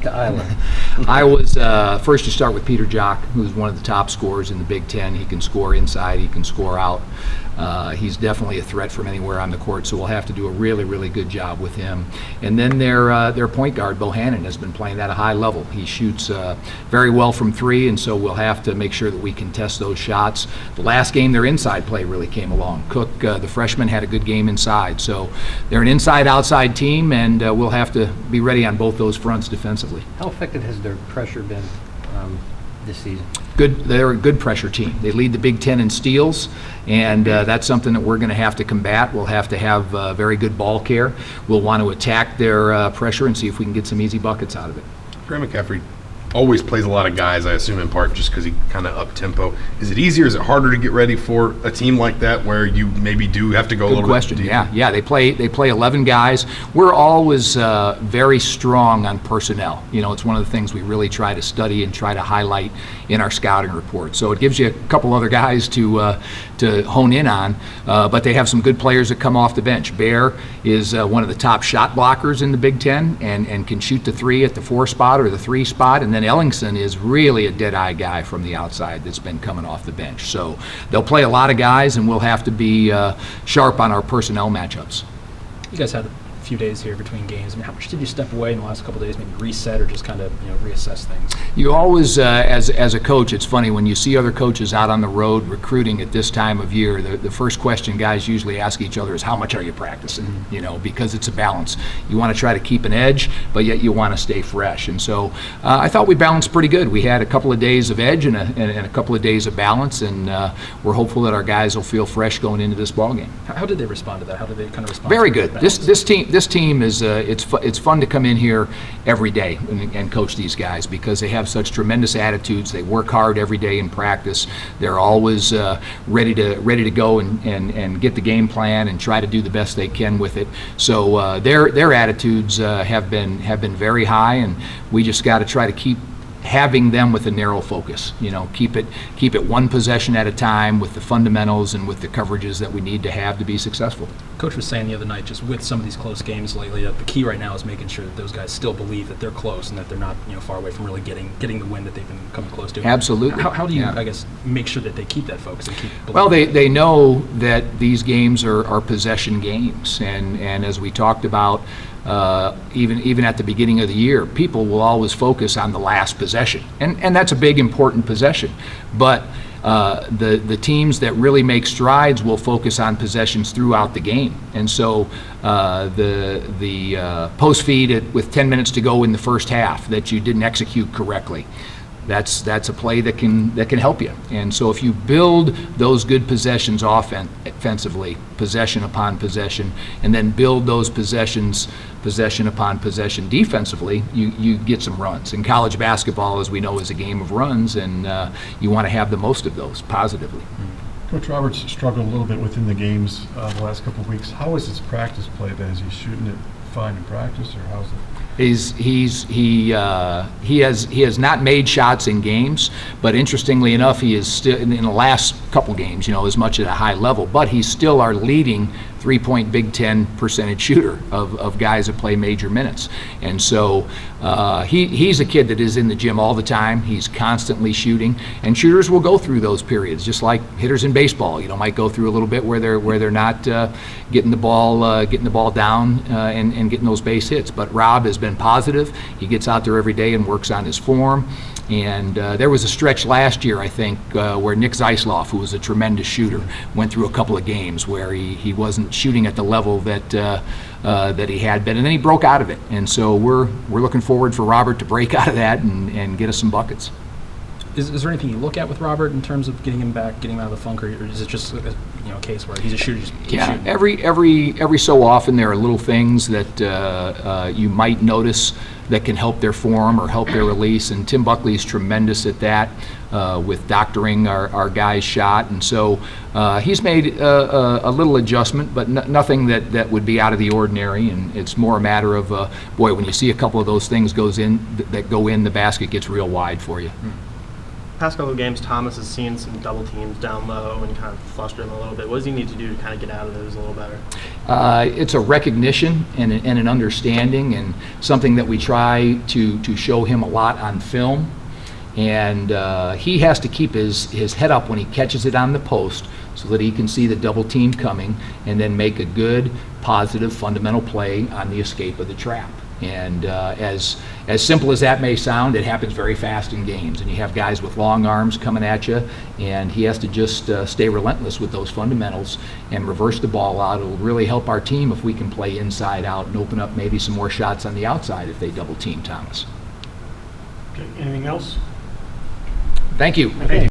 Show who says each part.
Speaker 1: to Iowa?
Speaker 2: I was, first you start with Peter Jock, who's one of the top scorers in the Big Ten. He can score inside, he can score out. He's definitely a threat from anywhere on the court, so we'll have to do a really, really good job with him. And then their point guard, Bohannon, has been playing at a high level. He shoots very well from three, and so we'll have to make sure that we can test those shots. The last game, their inside play really came along. Cook, the freshman, had a good game inside. So they're an inside-outside team, and we'll have to be ready on both those fronts defensively.
Speaker 1: How effective has their pressure been this season?
Speaker 2: Good. They're a good pressure team. They lead the Big Ten in steals, and that's something that we're going to have to combat. We'll have to have very good ball care. We'll want to attack their pressure and see if we can get some easy buckets out of it.
Speaker 3: Grant McCaffrey always plays a lot of guys, I assume in part just because he kind of up-tempo. Is it easier, is it harder to get ready for a team like that where you maybe do have to go a little bit deeper?
Speaker 2: Yeah, they play 11 guys. We're always very strong on personnel. You know, it's one of the things we really try to study and try to highlight in our scouting report. So it gives you a couple other guys to hone in on, but they have some good players that come off the bench. Bear is one of the top shot blockers in the Big Ten and can shoot the three at the 4 spot or the 3 spot, and then Ellingson is really a dead-eye guy from the outside that's been coming off the bench. So they'll play a lot of guys, and we'll have to be sharp on our personnel matchups.
Speaker 4: You guys had a few days here between games. I mean, how much did you step away in the last couple of days, maybe reset or just kind of reassess things?
Speaker 2: You always, as a coach, it's funny when you see other coaches out on the road recruiting at this time of year. The first question guys usually ask each other is, "How much are you practicing?"
Speaker 4: Mm-hmm.
Speaker 2: You know, because it's a balance. You want to try to keep an edge, but yet you want to stay fresh. And so I thought we balanced pretty good. We had a couple of days of edge and a couple of days of balance, and we're hopeful that our guys will feel fresh going into this ball game.
Speaker 4: How did they respond to that? How did they kind of respond?
Speaker 2: Very
Speaker 4: to
Speaker 2: good.
Speaker 4: that
Speaker 2: This team is it's fun to come in here every day and coach these guys because they have such tremendous attitudes. They work hard every day in practice. They're always ready to go and get the game plan and try to do the best they can with it. So their attitudes have been very high, and we just got to try to keep having them with a narrow focus. You know, keep it one possession at a time with the fundamentals and with the coverages that we need to have to be successful.
Speaker 4: Coach was saying the other night, just with some of these close games lately, the key right now is making sure that those guys still believe that they're close and that they're not far away from really getting the win that they've been coming close to.
Speaker 2: Absolutely.
Speaker 4: How do you, I guess, make sure that they keep that focus and keep believing?
Speaker 2: Well, they know that these games are possession games, and as we talked about, even at the beginning of the year, people will always focus on the last possession, and that's a big important possession. But the teams that really make strides will focus on possessions throughout the game, and so the post feed with 10 minutes to go in the first half that you didn't execute correctly. That's a play that can help you. And so if you build those good possessions offensively, possession upon possession, and then build those possessions possession upon possession defensively, you get some runs. And college basketball, as we know, is a game of runs, and you want to have the most of those positively.
Speaker 5: Coach Roberts struggled a little bit within the games the last couple of weeks. How is his practice play then? Is he shooting it fine in practice, or how's it?
Speaker 2: He has not made shots in games, but interestingly enough, he is still in the last couple games, as much at a high level, but he's still our leading three-point Big Ten percentage shooter of guys that play major minutes. And so he's a kid that is in the gym all the time. He's constantly shooting, and shooters will go through those periods, just like hitters in baseball. Might go through a little bit where they're not getting the ball down and getting those base hits. But Rob has been positive. He gets out there every day and works on his form. And there was a stretch last year, I think, where Nick Zeisloff, who was a tremendous shooter, went through a couple of games where he wasn't shooting at the level that he had been, and then he broke out of it. And so we're looking forward for Robert to break out of that and get us some buckets.
Speaker 4: Is there anything you look at with Robert in terms of getting him back, getting him out of the funk, or is it just a case where he's a shooter?
Speaker 2: Yeah, every so often there are little things that you might notice that can help their form or help their release, and Tim Buckley's tremendous at that with doctoring our guy's shot, and so he's made a little adjustment, but nothing that would be out of the ordinary, and it's more a matter of when you see a couple of those things go in, the basket gets real wide for you.
Speaker 6: past couple of games, Thomas has seen some double teams down low and kind of flustered him a little bit. What does he need to do to kind of get out of those a little better?
Speaker 2: It's a recognition and an understanding, and something that we try to show him a lot on film. And he has to keep his head up when he catches it on the post so that he can see the double team coming and then make a good, positive, fundamental play on the escape of the trap. And as simple as that may sound, it happens very fast in games. And you have guys with long arms coming at you, and he has to just stay relentless with those fundamentals and reverse the ball out. It'll really help our team if we can play inside out and open up maybe some more shots on the outside if they double team Thomas.
Speaker 7: Okay, anything else?
Speaker 2: Thank you.
Speaker 7: Okay.